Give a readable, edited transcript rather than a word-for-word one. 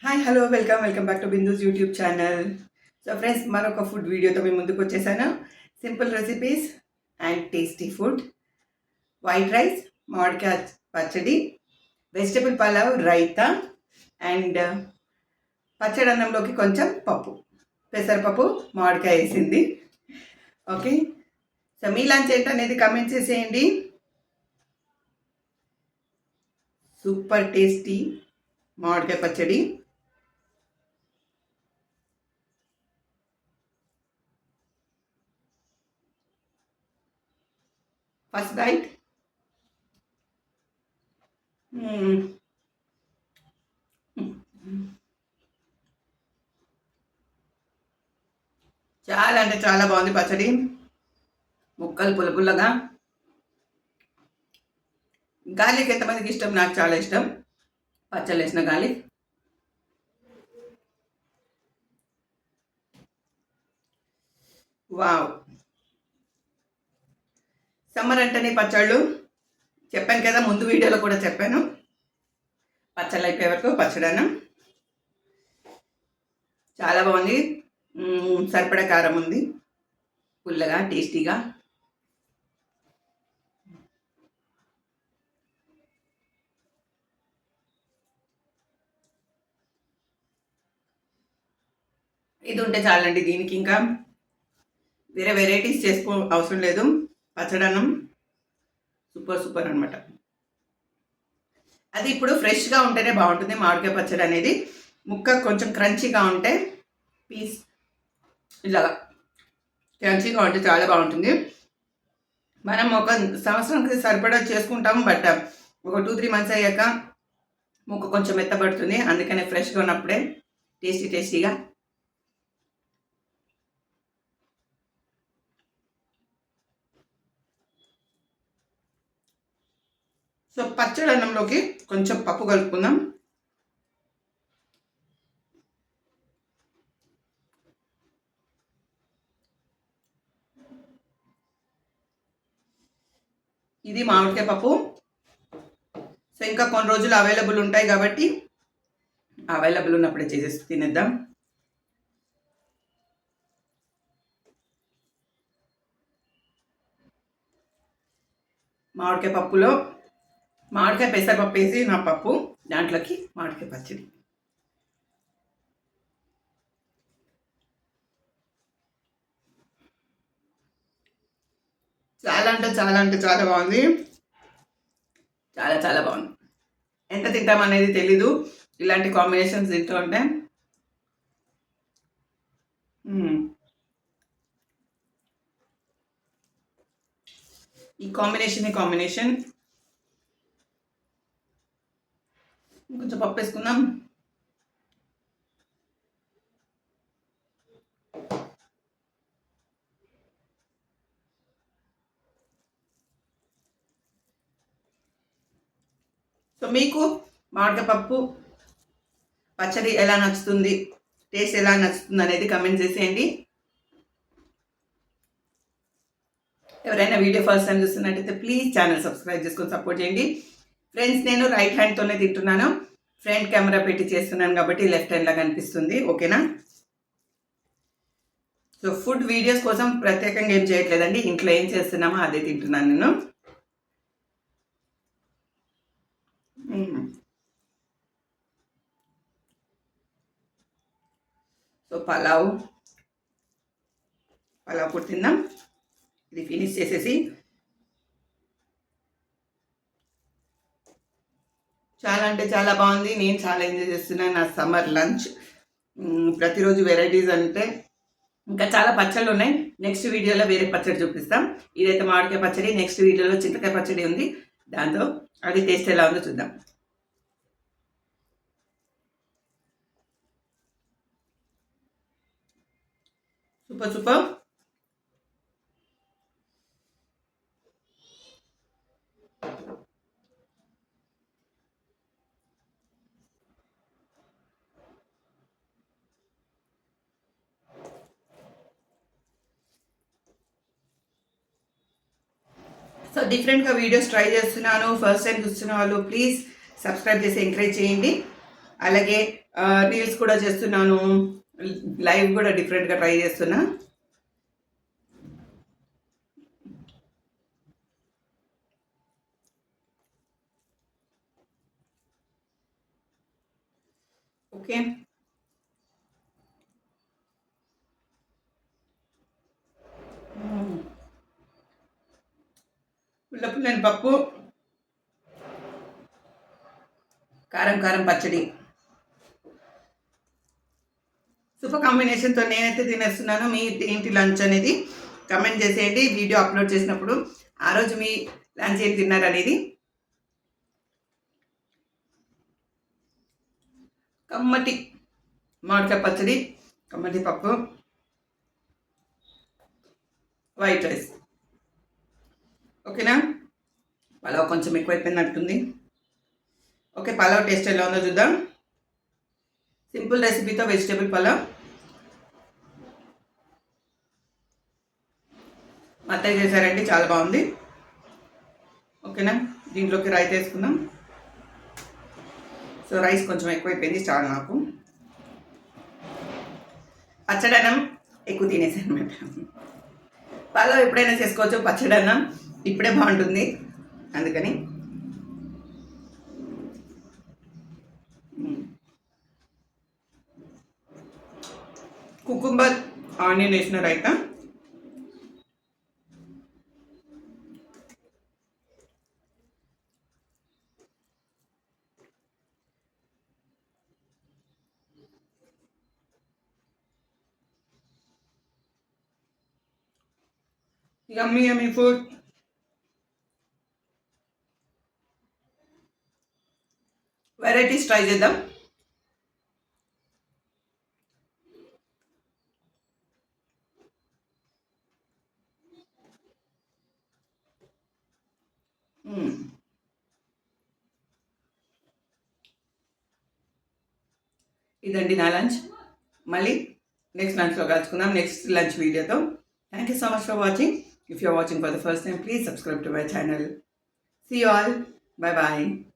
Hi hello welcome back to Bindu's YouTube channel. So friends, మరొక food వీడియోతో మీ ముందుకు వచ్చేసాను. Simple recipes and tasty food. White rice, మామిడికాయ పచ్చడి, వెజిటబుల్ పలావ్, రైతా అండ్ పచ్చడి అన్నంలోకి కొంచెం పప్పు, పెసరపప్పు, మామిడికాయ వేసింది. ఓకే, సో మీ లంచ్ ఏంటనేది కమెంట్ చేసేయండి. సూపర్ టేస్టీ మామిడికాయ పచ్చడి. First bite. చాలా అంటే చాలా బాగుంది పచ్చడి. ముక్కలు పుల్లపుల్లగా. గార్లిక్ ఎంతమందికి ఇష్టం? నాకు చాలా ఇష్టం పచ్చళ్ళు వేసిన గార్లిక్. వావ్, సమ్మర్ అంటేనే పచ్చళ్ళు. చెప్పాను కదా, ముందు వీడియోలో కూడా చెప్పాను. పచ్చళ్ళు అయిపోయే వరకు పచ్చడనం. చాలా బాగుంది. సరిపడా కారం ఉంది, పుల్లగా టేస్టీగా. ఇది ఉంటే చాలండి. దీనికి ఇంకా వేరే వెరైటీస్ చేసుకో అవసరం లేదు. పచ్చడన్నం సూపర్ అనమాట. అది ఇప్పుడు ఫ్రెష్గా ఉంటేనే బాగుంటుంది మామిడికాయ పచ్చడి అనేది. ముక్క కొంచెం క్రంచీగా ఉంటే, పీస్ ఇలాగా క్రంచీగా ఉంటే చాలా బాగుంటుంది. మనం ఒక సంవత్సరానికి సరిపడా చేసుకుంటాము, బట్ ఒక 2-3 మంత్స్ అయ్యాక ముక్క కొంచెం మెత్తబడుతుంది. అందుకనే ఫ్రెష్గా ఉన్నప్పుడే టేస్టీగా. సో పచ్చడి అన్నంలోకి కొంచెం పప్పు కలుపుకుందాం. ఇది మామిడికాయ పప్పు. సో ఇంకా కొన్ని రోజులు అవైలబుల్ ఉంటాయి కాబట్టి అవైలబుల్ ఉన్నప్పుడే చేసేసి తినేద్దాం. మామిడికాయ పప్పులో మామిడికాయ పెసరపప్పు వేసి నా పప్పు, దాంట్లోకి మామిడికాయ పచ్చడి. చాలా బాగుంది. చాలా బాగుంది. ఎంత తింటామనేది తెలీదు ఇలాంటి కాంబినేషన్స్ తింటూ ఉంటే. ఈ కాంబినేషన్. కొంచెం పప్పు వేసుకుందాం. సో మీకు మామిడికాయ పప్పు పచ్చడి ఎలా నచ్చుతుంది, టేస్ట్ ఎలా నచ్చుతుంది అనేది కమెంట్ చేసేయండి. ఎవరైనా వీడియో ఫస్ట్ టైం చూస్తున్నట్టయితే ప్లీజ్ ఛానల్ సబ్స్క్రైబ్ చేసుకొని సపోర్ట్ చేయండి. ఫ్రెండ్స్, నేను రైట్ హ్యాండ్తోనే తింటున్నాను. ఫ్రంట్ కెమెరా పెట్టి చేస్తున్నాను కాబట్టి లెఫ్ట్ హ్యాండ్లా కనిపిస్తుంది. ఓకేనా? సో ఫుడ్ వీడియోస్ కోసం ప్రత్యేకంగా ఏం చేయట్లేదండి. ఇంట్లో ఏం చేస్తున్నామో అదే తింటున్నాను నేను. సో పలావ్ కూడా తిందాం. ఇది ఫినిష్ చేసేసి. చాలా అంటే చాలా బాగుంది. నేను చాలా ఎంజాయ్ చేస్తున్నాను నా సమ్మర్ లంచ్. ప్రతిరోజు వెరైటీస్ అంటే ఇంకా చాలా పచ్చళ్ళు ఉన్నాయి. నెక్స్ట్ వీడియోలో వేరే పచ్చడి చూపిస్తాం. ఇదైతే మామిడికాయ పచ్చడి. నెక్స్ట్ వీడియోలో చింతకాయ పచ్చడి ఉంది, దాంతో అది టేస్ట్ ఎలా ఉందో చూద్దాం. సూపర్. సో డిఫరెంట్గా వీడియోస్ ట్రై చేస్తున్నాను. ఫస్ట్ టైం చూస్తున్న వాళ్ళు ప్లీజ్ సబ్స్క్రైబ్ చేసి ఎంకరేజ్ చేయండి. అలాగే రీల్స్ కూడా చేస్తున్నాను, లైవ్ కూడా డిఫరెంట్గా ట్రై చేస్తున్నా. ఓకే, పుల్లపుల్లని పప్పు, కారం కారం పచ్చడి, సూపర్ కాంబినేషన్తో నేనైతే తినేస్తున్నాను. మీ ఏంటి లంచ్ అనేది కమెంట్ చేసేయండి. వీడియో అప్లోడ్ చేసినప్పుడు ఆ రోజు మీ లంచ్ ఏం తిన్నారు అనేది. కమ్మటి మామిడికాయ పచ్చడి, కమ్మటి పప్పు, వైట్ రైస్. ఓకేనా, పలావ్ కొంచెం ఎక్కువైపోయినట్టుంది. ఓకే, పలావ్ టేస్ట్ ఎలా ఉందో చూద్దాం. సింపుల్ రెసిపీతో వెజిటేబుల్ పలావ్ మా అత్తయ్య చేశారండి, చాలా బాగుంది. ఓకేనా, దీంట్లోకి రైస్ వేసుకుందాం. సో రైస్ కొంచెం ఎక్కువైపోయింది, చాలా నాకు. పచ్చడన్నం ఎక్కువ తినేసాను అనమాట. పలావ్ ఎప్పుడైనా చేసుకోవచ్చు, పచ్చడన్నం ఇప్పుడే బాగుంటుంది, అందుకని. కుకుంబర్ ఆనియన్ వేసిన రైతా. యమ్మీ యమ్మీ ఫుడ్. వెరైటీస్ ట్రై చేద్దాం. ఇదండి నా లంచ్. మళ్ళీ నెక్స్ట్ లంచ్లో కలుసుకుందాం, నెక్స్ట్ లంచ్ వీడియోతో. Thank you so much for watching. If you're watching for the first time, please subscribe to my channel. See you all. Bye bye.